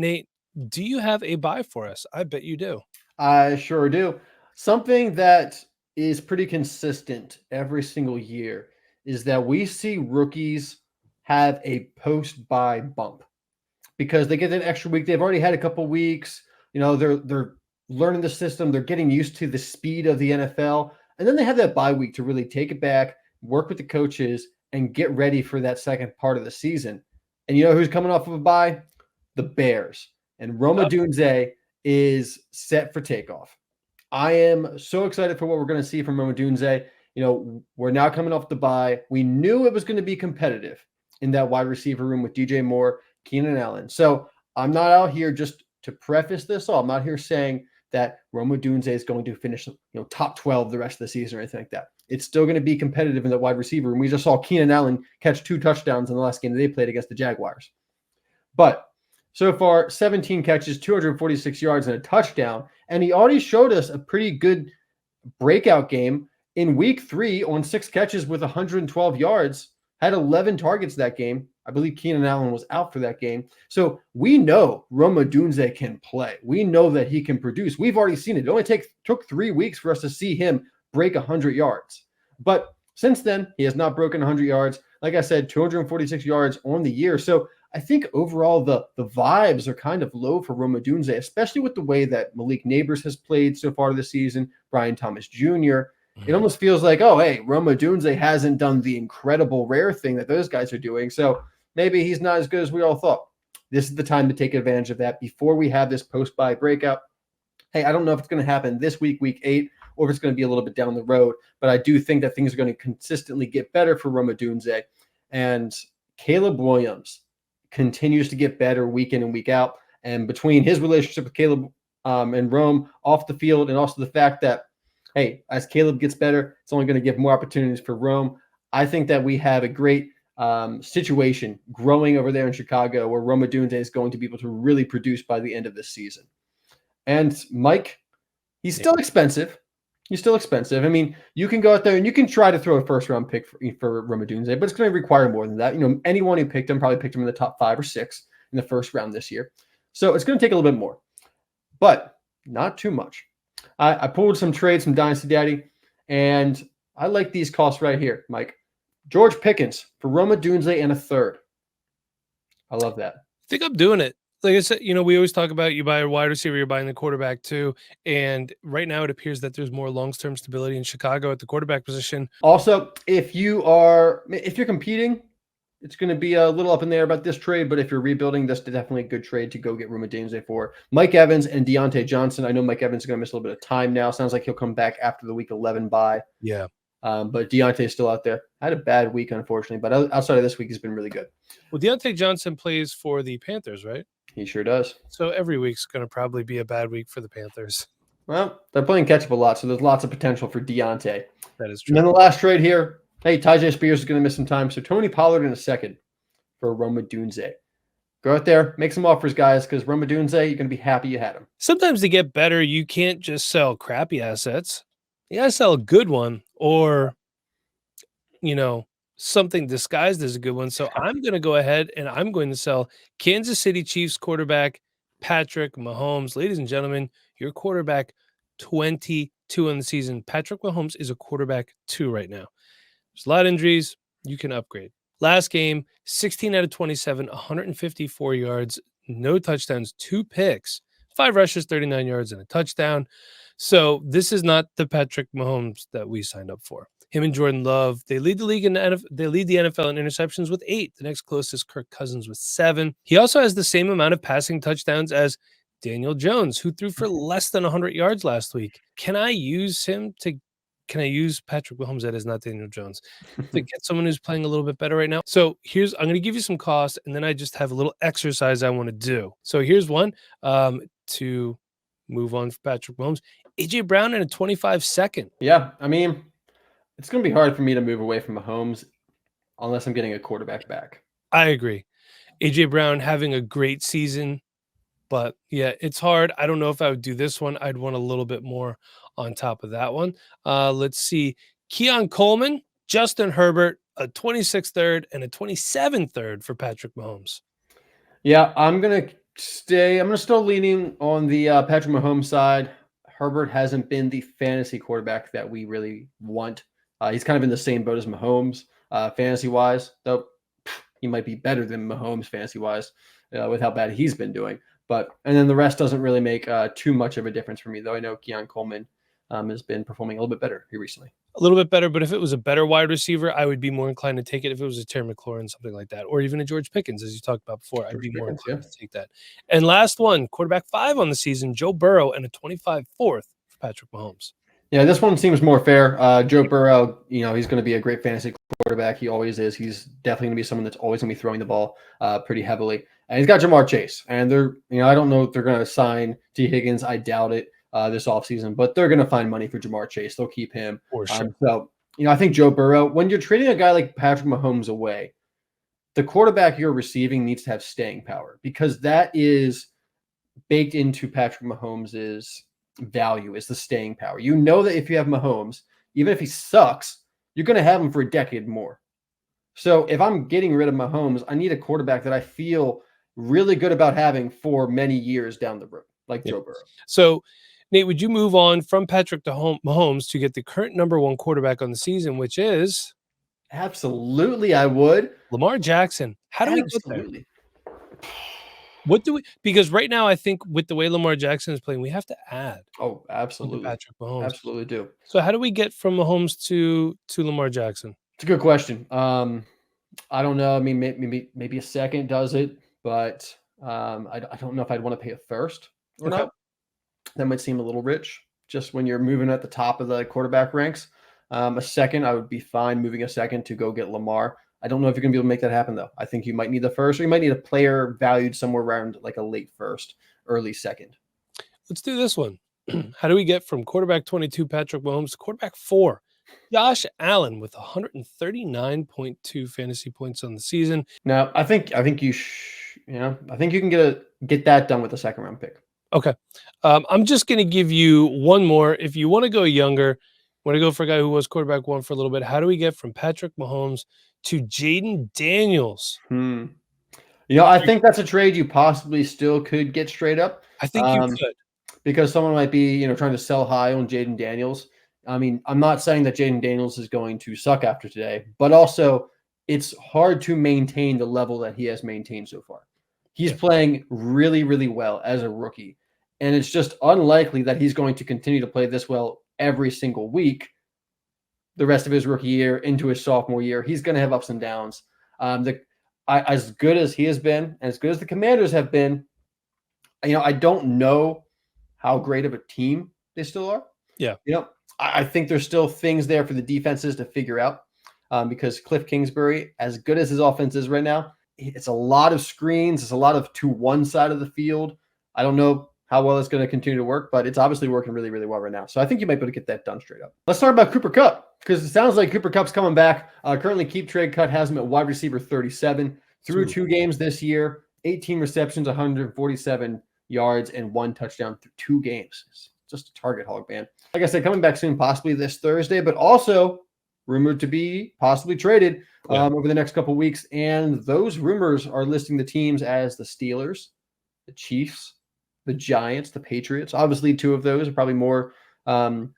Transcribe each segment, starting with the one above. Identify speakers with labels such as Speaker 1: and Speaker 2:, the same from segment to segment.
Speaker 1: Nate, do you have a buy for us? I bet you do.
Speaker 2: I sure do. Something that is pretty consistent every single year is that we see rookies have a post-buy bump because they get an extra week. They've already had a couple weeks. They're learning the system. They're getting used to the speed of the NFL, and then they have that bye week to really take it back, work with the coaches, and get ready for that second part of the season. And you know who's coming off of a bye? The Bears. And Roma Odunze is set for takeoff. I am so excited for what we're going to see from Roma Odunze. We're now coming off the bye. We knew it was going to be competitive in that wide receiver room with DJ Moore, Keenan Allen. So I'm not out here, just to preface this all, I'm not here saying that Roma Odunze is going to finish top 12 the rest of the season or anything like that. It's still going to be competitive in the wide receiver room. We just saw Keenan Allen catch 2 touchdowns in the last game that they played against the Jaguars. But so far, 17 catches, 246 yards, and a touchdown. And he already showed us a pretty good breakout game in week 3 on 6 catches with 112 yards, had 11 targets that game. I believe Keenan Allen was out for that game. So we know Roma Odunze can play. We know that he can produce. We've already seen it. It only took 3 weeks for us to see him break 100 yards. But since then, he has not broken 100 yards. Like I said, 246 yards on the year. So I think overall the vibes are kind of low for Roma Odunze, especially with the way that Malik Neighbors has played so far this season, Brian Thomas Jr. It almost feels like, oh, hey, Roma Odunze hasn't done the incredible rare thing that those guys are doing. So maybe he's not as good as we all thought. This is the time to take advantage of that before we have this post-bye breakout. Hey, I don't know if it's going to happen this week, week 8, or if it's going to be a little bit down the road, but I do think that things are going to consistently get better for Roma Odunze. And Caleb Williams continues to get better week in and week out. And between his relationship with Caleb and Rome off the field, and also the fact that, hey, as Caleb gets better, it's only going to give more opportunities for Rome. I think that we have a great situation growing over there in Chicago where Roma Odunze is going to be able to really produce by the end of this season. And Mike, he's still expensive. He's still expensive. I mean, you can go out there and you can try to throw a first-round pick for Roma Odunze, but it's going to require more than that. Anyone who picked him probably picked him in the top 5 or 6 in the first round this year. So it's going to take a little bit more, but not too much. I pulled some trades from Dynasty Daddy, and I like these costs right here, Mike. George Pickens for Roma Odunze and a third. I love that.
Speaker 1: I think I'm doing it. Like I said, we always talk about you buy a wide receiver, you're buying the quarterback too. And right now it appears that there's more long-term stability in Chicago at the quarterback position.
Speaker 2: Also, if you're competing, it's going to be a little up in the air about this trade, but if you're rebuilding, this is definitely a good trade to go get Roma Odunze for. Mike Evans and Deontay Johnson. I know Mike Evans is going to miss a little bit of time now. Sounds like he'll come back after the week 11 bye.
Speaker 1: Yeah.
Speaker 2: But Deontay is still out there. Had a bad week, unfortunately, but outside of this week, he's been really good.
Speaker 1: Well, Deontay Johnson plays for the Panthers, right?
Speaker 2: He sure does.
Speaker 1: So every week's going to probably be a bad week for the Panthers.
Speaker 2: Well, they're playing catch-up a lot, so there's lots of potential for Deontay.
Speaker 1: That is true.
Speaker 2: And then the last trade here, hey, Tyjae Spears is going to miss some time, so Tony Pollard in a second for Roma Odunze. Go out there, make some offers, guys, because Roma Odunze, you're going to be happy you had him.
Speaker 1: Sometimes to get better, you can't just sell crappy assets. You got to sell a good one or, something disguised as a good one. So I'm going to go ahead and I'm going to sell Kansas City Chiefs quarterback Patrick Mahomes. Ladies and gentlemen, your quarterback 22 in the season. Patrick Mahomes is a quarterback 2 right now. There's a lot of injuries. You can upgrade. Last game, 16 out of 27, 154 yards, no touchdowns, 2 picks, 5 rushes, 39 yards, and a touchdown. So this is not the Patrick Mahomes that we signed up for. Him and Jordan Love, they lead the league in they lead the NFL in interceptions with 8. The next closest, Kirk Cousins, with 7. He also has the same amount of passing touchdowns as Daniel Jones, who threw for less than 100 yards last week. Can I use Patrick Mahomes, that is not Daniel Jones, to get someone who's playing a little bit better right now? So I'm going to give you some costs, and then I just have a little exercise I want to do. So here's one to move on for Patrick Mahomes. A.J. Brown in a 25-second.
Speaker 2: Yeah, I mean, it's going to be hard for me to move away from Mahomes unless I'm getting a quarterback back.
Speaker 1: I agree. A.J. Brown having a great season, but yeah, it's hard. I don't know if I would do this one. I'd want a little bit more on top of that one. Let's see. Keon Coleman, Justin Herbert, a 26th third and a 27th third for Patrick Mahomes.
Speaker 2: Yeah, I'm going to I'm going to still leaning on the Patrick Mahomes side. Herbert hasn't been the fantasy quarterback that we really want. He's kind of in the same boat as Mahomes fantasy wise, though he might be better than Mahomes fantasy wise with how bad he's been doing. And then the rest doesn't really make too much of a difference for me, though I know Keon Coleman has been performing a little bit better here recently.
Speaker 1: A little bit better, but if it was a better wide receiver, I would be more inclined to take it. If it was a Terry McLaurin, something like that, or even a George Pickens, as you talked about before, I'd be more inclined to take that. And last one, quarterback 5 on the season, Joe Burrow, and a 25 fourth for Patrick Mahomes.
Speaker 2: Yeah, this one seems more fair. Joe Burrow, he's going to be a great fantasy quarterback. He always is. He's definitely going to be someone that's always going to be throwing the ball pretty heavily. And he's got Jamar Chase. And I don't know if they're going to sign T. Higgins. I doubt it this offseason, but they're going to find money for Jamar Chase. They'll keep him.
Speaker 1: For sure.
Speaker 2: I think Joe Burrow, when you're trading a guy like Patrick Mahomes away, the quarterback you're receiving needs to have staying power because that is baked into Patrick Mahomes's value is the staying power. You know that if you have Mahomes, even if he sucks, you're going to have him for a decade more. So if I'm getting rid of Mahomes, I need a quarterback that I feel really good about having for many years down the road, like Joe Burrow.
Speaker 1: So, Nate, would you move on from Patrick to Mahomes to get the current number 1 quarterback on the season, which is?
Speaker 2: Absolutely, I would.
Speaker 1: Lamar Jackson. How do we get there? Because right now I think with the way Lamar Jackson is playing, we have to add.
Speaker 2: Oh, absolutely.
Speaker 1: Patrick Mahomes.
Speaker 2: Absolutely do.
Speaker 1: So how do we get from Mahomes to Lamar Jackson?
Speaker 2: It's a good question. I don't know. I mean, maybe a second does it, but I don't know if I'd want to pay a first or not. That might seem a little rich just when you're moving at the top of the quarterback ranks. A second, I would be fine moving a second to go get Lamar. I don't know if you're going to be able to make that happen, though. I think you might need the first, or you might need a player valued somewhere around like a late first, early second.
Speaker 1: Let's do this one. How do we get from quarterback 22, Patrick Mahomes, to quarterback 4, Josh Allen, with 139.2 fantasy points on the season?
Speaker 2: Now, I think you can get that done with a second round pick.
Speaker 1: Okay. I'm just going to give you one more. If you want to go younger, want to go for a guy who was quarterback 1 for a little bit, how do we get from Patrick Mahomes to Jaden Daniels?
Speaker 2: I think that's a trade you possibly still could get straight up.
Speaker 1: I think you could.
Speaker 2: Because someone might be, trying to sell high on Jaden Daniels. I mean, I'm not saying that Jaden Daniels is going to suck after today, but also it's hard to maintain the level that he has maintained so far. He's playing really, really well as a rookie. And it's just unlikely that he's going to continue to play this well every single week the rest of his rookie year into his sophomore year. He's going to have ups and downs. As good as he has been, as good as the Commanders have been, I don't know how great of a team they still are.
Speaker 1: Yeah.
Speaker 2: I think there's still things there for the defenses to figure out because Cliff Kingsbury, as good as his offense is right now, it's a lot of screens. It's a lot of to one side of the field. I don't know how well it's going to continue to work, but it's obviously working really, really well right now. So I think you might be able to get that done straight up. Let's talk about Cooper Kupp because it sounds like Cooper Kupp's coming back. Currently, Keep Trade Cut has him at wide receiver 37 through 2 games this year, 18 receptions, 147 yards, and 1 touchdown through 2 games. It's just a target hog, man. Like I said, coming back soon, possibly this Thursday, but also rumored to be possibly traded over the next couple of weeks. And those rumors are listing the teams as the Steelers, the Chiefs, the Giants, the Patriots. Obviously, 2 of those are probably more fun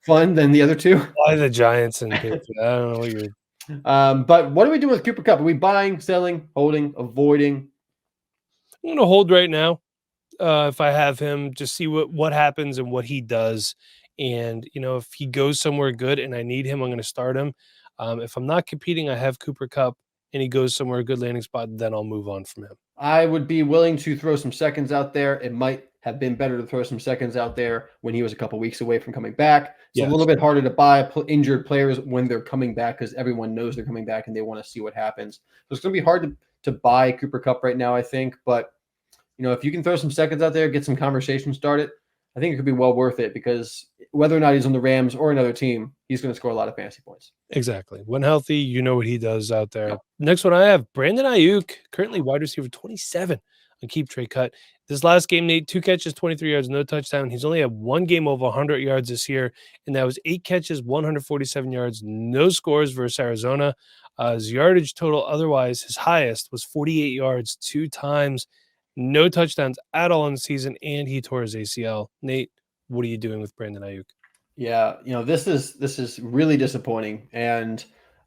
Speaker 2: than the other 2.
Speaker 1: Why the Giants and Patriots? I don't know what you're.
Speaker 2: But what are we doing with Cooper Kupp? Are we buying, selling, holding, avoiding?
Speaker 1: I'm going to hold right now. If I have him, just see what happens and what he does. And, if he goes somewhere good and I need him, I'm going to start him. If I'm not competing, I have Cooper Kupp and he goes somewhere, a good landing spot, then I'll move on from him.
Speaker 2: I would be willing to throw some seconds out there. It might have been better to throw some seconds out there when he was a couple weeks away from coming back. It's a little bit harder to buy injured players when they're coming back because everyone knows they're coming back and they want to see what happens. So it's going to be hard to buy Cooper Kupp right now, I think. But, if you can throw some seconds out there, get some conversation started, I think it could be well worth it because whether or not he's on the Rams or another team, he's going to score a lot of fantasy points.
Speaker 1: Exactly. When healthy, you know what he does out there. Yep. Next one I have, Brandon Ayuk, currently wide receiver 27 on Keep Trade Cut. This last game, Nate, 2 catches, 23 yards, no touchdown. He's only had 1 game over 100 yards this year, and that was 8 catches, 147 yards, no scores versus Arizona. His yardage total otherwise, his highest was 48 yards 2 times no touchdowns at all in the season, and he tore his ACL. Nate, what are you doing with Brandon Ayuk?
Speaker 2: Yeah, this is really disappointing, and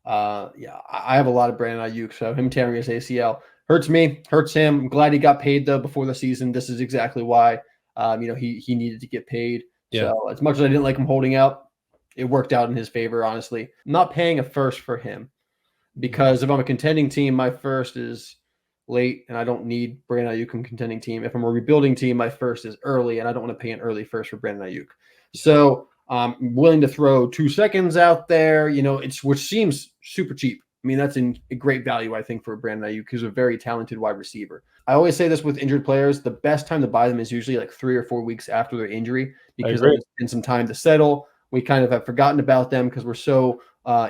Speaker 2: yeah, I have a lot of Brandon Ayuk, so him tearing his ACL hurts me, hurts him. I'm glad he got paid though before the season. This is exactly why, he needed to get paid.
Speaker 1: Yeah.
Speaker 2: So as much as I didn't like him holding out, it worked out in his favor. Honestly, I'm not paying a first for him because if I'm a contending team, my first is late, and I don't need Brandon Ayuk in contending team. If I'm a rebuilding team, my first is early, and I don't want to pay an early first for Brandon Ayuk. So I'm willing to throw 2 seconds out there, which seems super cheap. I mean, that's a great value, I think, for Brandon Ayuk, who's a very talented wide receiver. I always say this with injured players: the best time to buy them is usually like 3 or 4 weeks after their injury, because there's been some time to settle. We kind of have forgotten about them because we're so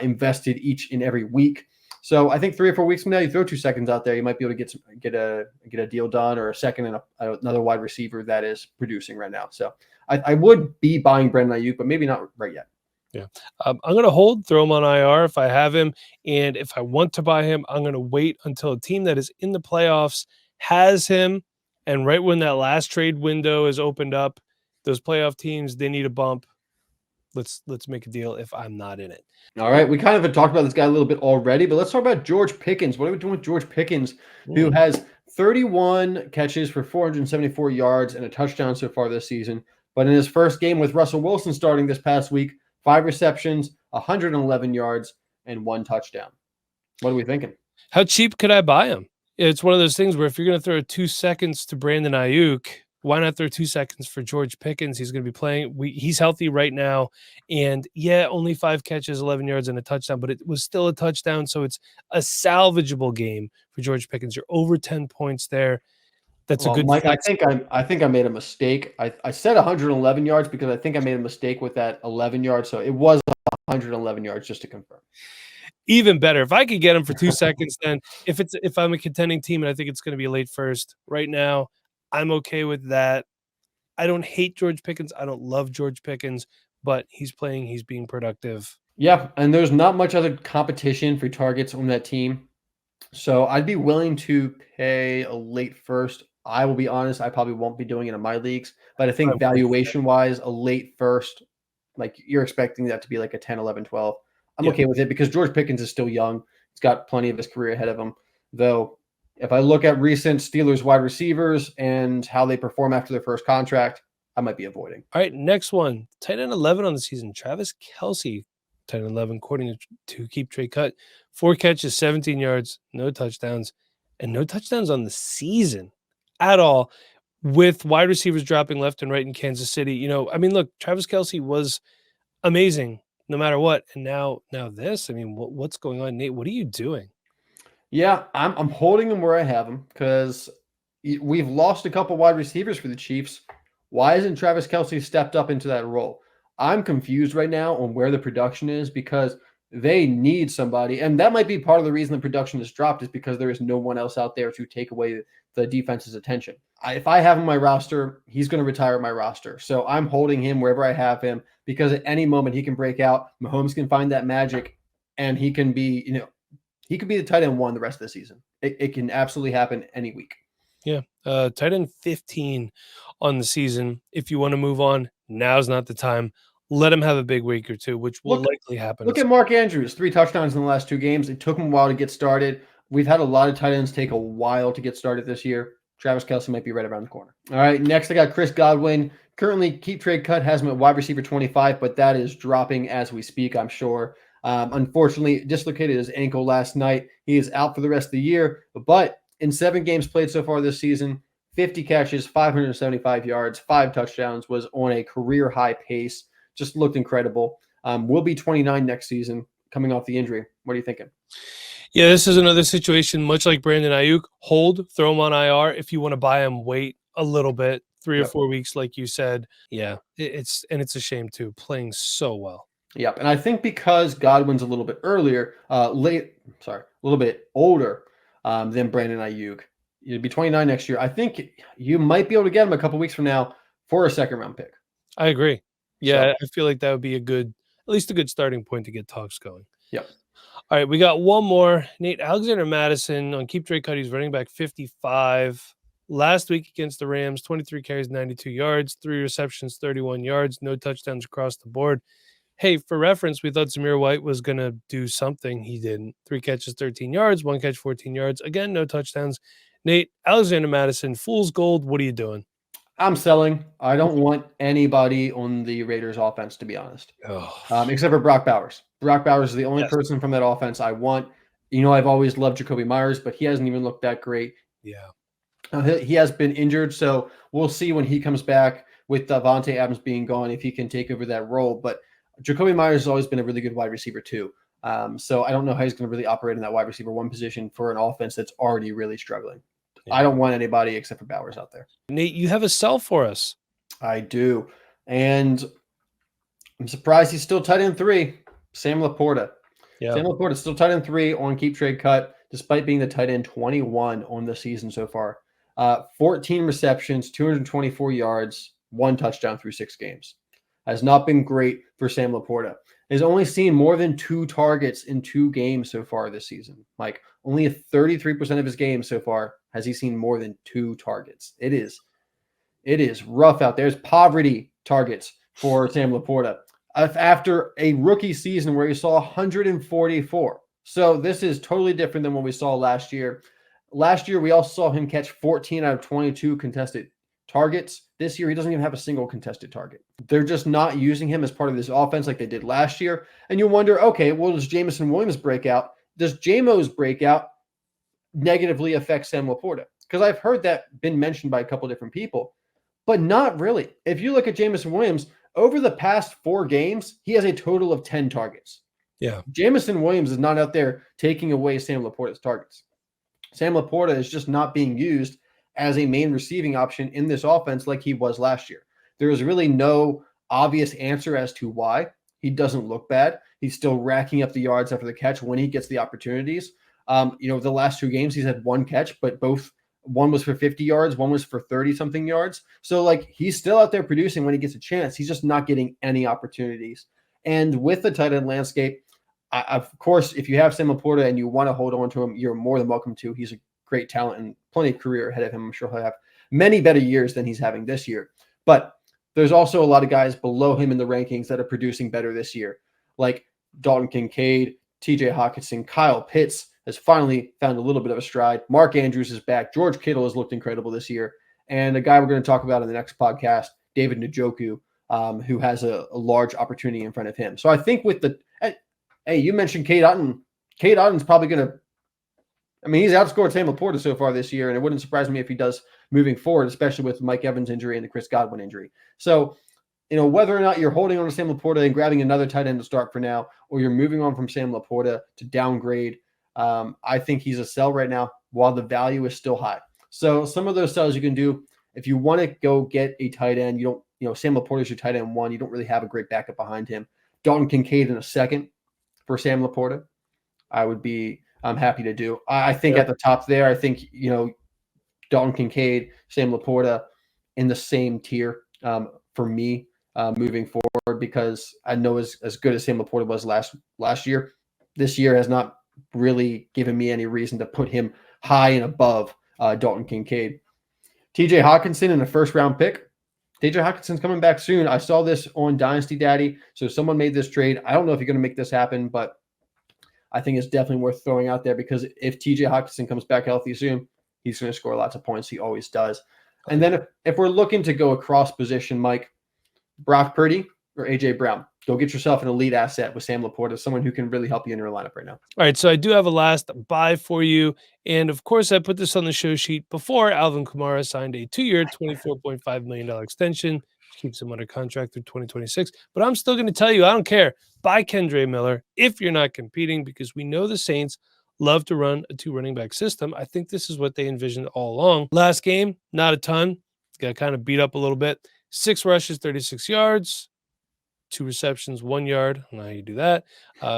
Speaker 2: invested each and every week. So I think 3 or 4 weeks from now, you throw 2 seconds out there, you might be able to get a deal done, or a second and another wide receiver that is producing right now. So I would be buying Brandon Ayuk, but maybe not right yet.
Speaker 1: Yeah. I'm going to hold, throw him on IR if I have him. And if I want to buy him, I'm going to wait until a team that is in the playoffs has him. And right when that last trade window is opened up, those playoff teams, they need a bump. Let's make a deal if I'm not in it.
Speaker 2: All right. We kind of have talked about this guy a little bit already, but let's talk about George Pickens. What are we doing with George Pickens, who has 31 catches for 474 yards and a touchdown so far this season? But in his first game with Russell Wilson starting this past week, 5 receptions, 111 yards, and 1 touchdown. What are we thinking?
Speaker 1: How cheap could I buy him? It's one of those things where if you're going to throw 2 seconds to Brandon Ayuk, why not throw 2 seconds for George Pickens? He's going to be playing. He's healthy right now. And yeah, only 5 catches, 11 yards, and a touchdown, but it was still a touchdown. So it's a salvageable game for George Pickens. You're over 10 points there. That's a good
Speaker 2: Mike,
Speaker 1: flex.
Speaker 2: I think I made a mistake. I said 111 yards because I think I made a mistake with that 11 yards. So it was 111 yards, just to confirm.
Speaker 1: Even better. If I could get him for 2 seconds, then if I'm a contending team and I think it's going to be a late first right now, I'm okay with that. I don't hate George Pickens. I don't love George Pickens, but he's playing, he's being productive.
Speaker 2: Yeah, and there's not much other competition for targets on that team. So I'd be willing to pay a late first. I will be honest, I probably won't be doing it in my leagues, but I think valuation-wise, a late first, like you're expecting that to be like a 10, 11, 12. I'm okay with it because George Pickens is still young. He's got plenty of his career ahead of him. Though, if I look at recent Steelers wide receivers and how they perform after their first contract, I might be avoiding.
Speaker 1: All right, next one. Tight end 11 on the season. Travis Kelce, tight end 11, according to Keep Trade Cut. 4 catches, 17 yards, no touchdowns, and no touchdowns on the season at all, with wide receivers dropping left and right in Kansas City. I mean, look, Travis Kelce was amazing no matter what. And now this, I mean, what's going on, Nate? What are you doing?
Speaker 2: Yeah, I'm holding him where I have him because we've lost a couple wide receivers for the Chiefs. Why isn't Travis Kelce stepped up into that role? I'm confused right now on where the production is because they need somebody. And that might be part of the reason the production has dropped is because there is no one else out there to take away the defense's attention. If I have him on my roster, he's going to retire my roster. So I'm holding him wherever I have him because at any moment he can break out. Mahomes can find that magic and he can be, he could be the tight end 1 the rest of the season. It can absolutely happen any week.
Speaker 1: Yeah. Tight end 15 on the season. If you want to move on, now's not the time. Let him have a big week or 2, which will likely happen.
Speaker 2: Look at Mark Andrews, 3 touchdowns in the last 2 games. It took him a while to get started. We've had a lot of tight ends take a while to get started this year. Travis Kelce might be right around the corner. All right, next I got Chris Godwin. Currently, Keep Trade Cut has him at wide receiver 25, but that is dropping as we speak, I'm sure. Unfortunately, dislocated his ankle last night. He is out for the rest of the year, but in 7 games played so far this season, 50 catches, 575 yards, 5 touchdowns, was on a career high pace. Just looked incredible. Will be 29 next season, coming off the injury. What are you thinking?
Speaker 1: Yeah, this is another situation, much like Brandon Ayuk. Hold, throw him on IR. If you want to buy him, wait a little bit, 3 or 4 weeks, like you said. Yeah, it's a shame too, playing so well.
Speaker 2: Yep, and I think because Godwin's a little bit a little bit older than Brandon Ayuk. He'll be 29 next year. I think you might be able to get him a couple weeks from now for a second-round pick.
Speaker 1: I agree. Yeah, I feel like that would be at least a good starting point to get talks going.
Speaker 2: Yep.
Speaker 1: All right, we got one more. Nate, Alexander Madison on Keep Trade Cut. He's running back 55. Last week against the Rams, 23 carries, 92 yards, 3 receptions, 31 yards, no touchdowns across the board. Hey, for reference, we thought Zamir White was going to do something. He didn't. 3 catches, 13 yards, 1 catch, 14 yards. Again, no touchdowns. Nate, Alexander Madison, fool's gold. What are you doing?
Speaker 2: I'm selling. I don't want anybody on the Raiders offense, to be honest, except for Brock Bowers. Brock Bowers is the only person from that offense I want. I've always loved Jacoby Myers, but he hasn't even looked that great.
Speaker 1: Yeah.
Speaker 2: He has been injured, so we'll see when he comes back with Davante Adams being gone if he can take over that role. But Jacoby Myers has always been a really good wide receiver too. So I don't know how he's going to really operate in that wide receiver one position for an offense that's already really struggling. Yeah. I don't want anybody except for Bowers out there.
Speaker 1: Nate, you have a sell for us.
Speaker 2: I do. And I'm surprised he's still tight end 3, Sam Laporta. Yeah. Sam Laporta is still tight end 3 on keep trade cut, despite being the tight end 21 on the season so far. 14 receptions, 224 yards, 1 touchdown through 6 games. Has not been great for Sam Laporta. Has only seen more than 2 targets in 2 games so far this season. Like only 33% of his games so far has he seen more than 2 targets. It is rough out there. There's poverty targets for Sam Laporta after a rookie season where he saw 144. So this is totally different than what we saw last year. Last year, we also saw him catch 14 out of 22 contested targets. This year, he doesn't even have a single contested target. They're just not using him as part of this offense like they did last year. And you wonder, okay, well, does Jameson Williams break out? Does J-Mo's breakout negatively affect Sam Laporta? Because I've heard that been mentioned by a couple different people, but not really. If you look at Jameson Williams, over the past 4 games, he has a total of 10 targets.
Speaker 1: Yeah.
Speaker 2: Jameson Williams is not out there taking away Sam Laporta's targets. Sam Laporta is just not being used as a main receiving option in this offense like he was last year. There is really no obvious answer as to why. He doesn't look bad. He's still racking up the yards after the catch when he gets the opportunities. The last 2 games, he's had 1 catch, but one was for 50 yards, one was for 30-something yards. So, he's still out there producing when he gets a chance. He's just not getting any opportunities. And with the tight end landscape, of course, if you have Sam Laporta and you want to hold on to him, you're more than welcome to. He's a great talent and plenty of career ahead of him. I'm sure he'll have many better years than he's having this year. But there's also a lot of guys below him in the rankings that are producing better this year, like Dalton Kincaid, TJ Hawkinson, Kyle Pitts has finally found a little bit of a stride. Mark Andrews is back. George Kittle has looked incredible this year. And a guy we're going to talk about in the next podcast, David Njoku, who has a large opportunity in front of him. So I think with the hey, you mentioned Cade Otton. Cade Otton's probably going to – he's outscored Sam Laporta so far this year, and it wouldn't surprise me if he does moving forward, especially with Mike Evans' injury and the Chris Godwin injury. So, whether or not you're holding on to Sam Laporta and grabbing another tight end to start for now, or you're moving on from Sam Laporta to downgrade, I think he's a sell right now while the value is still high. So some of those sells you can do. If you want to go get a tight end, Sam Laporta is your tight end 1. You don't really have a great backup behind him. Dalton Kincaid in a second for Sam Laporta, I'm happy to do. I think at the top there, I think, Dalton Kincaid, Sam Laporta in the same tier for me moving forward, because I know as good as Sam Laporta was last year, this year has not really given me any reason to put him high and above Dalton Kincaid. TJ Hawkinson in a first-round pick. TJ Hawkinson's coming back soon. I saw this on Dynasty Daddy, so someone made this trade. I don't know if you're going to make this happen, but I think it's definitely worth throwing out there, because if TJ Hawkinson comes back healthy soon, he's going to score lots of points. He always does. And then if we're looking to go across position, Mike, Brock Purdy or A.J. Brown, go get yourself an elite asset with Sam Laporta, someone who can really help you in your lineup right now.
Speaker 1: All right, so I do have a last buy for you. And, of course, I put this on the show sheet before Alvin Kamara signed a 2-year, $24.5 million extension, which keeps him under contract through 2026. But I'm still going to tell you, I don't care. Buy Kendre Miller if you're not competing, because we know the Saints love to run a 2 running back system. I think this is what they envisioned all along. Last game, not a ton. Got kind of beat up a little bit. 6 rushes, 36 yards. 2 receptions, 1 yard. I don't know how you do that.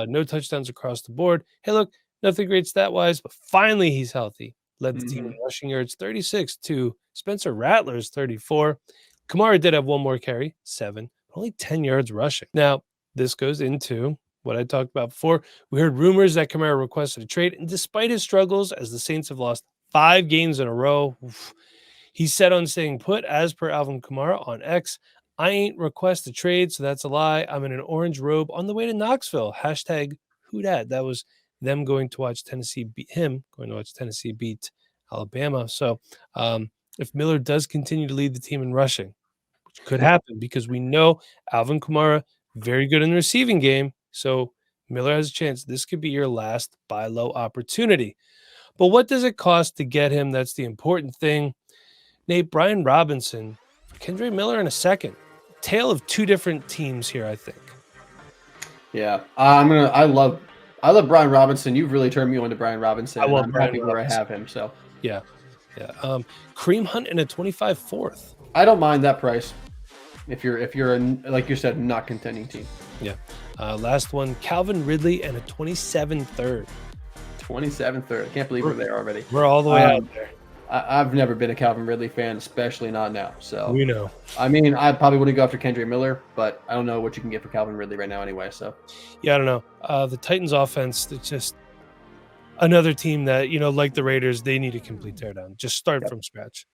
Speaker 1: No touchdowns across the board. Hey, look, nothing great stat-wise, but finally he's healthy. Led the team in rushing yards, 36 to Spencer Rattler's 34. Kamara did have 1 more carry, 7, but only 10 yards rushing. Now, this goes into what I talked about before. We heard rumors that Kamara requested a trade, and despite his struggles, as the Saints have lost 5 games in a row, He's set on staying put as per Alvin Kamara on X. I ain't request a trade, so that's a lie. I'm in an orange robe on the way to Knoxville. Hashtag who dat? That was them going to watch Tennessee beat Alabama. So if Miller does continue to lead the team in rushing, which could happen because we know Alvin Kamara, very good in the receiving game. So Miller has a chance. This could be your last buy low opportunity. But what does it cost to get him? That's the important thing. Nate, Brian Robinson, Kendre Miller in a second. Tale of two different teams here, I think.
Speaker 2: Yeah, I love Brian Robinson. You've really turned me on to Brian Robinson. I'm happy where I have him. So
Speaker 1: yeah. Kareem Hunt in a 25 fourth.
Speaker 2: I don't mind that price if you're like you said, not contending team.
Speaker 1: Yeah. Last one, Calvin Ridley and a 27 third.
Speaker 2: 27 third. I can't believe we're there already.
Speaker 1: We're all the way out there.
Speaker 2: I've never been a Calvin Ridley fan, especially not now. So
Speaker 1: we know.
Speaker 2: I mean, I probably wouldn't go after Kendre Miller, but I don't know what you can get for Calvin Ridley right now anyway. So
Speaker 1: yeah, I don't know. The Titans offense, it's just another team that, like the Raiders, they need a complete teardown. Just start from scratch.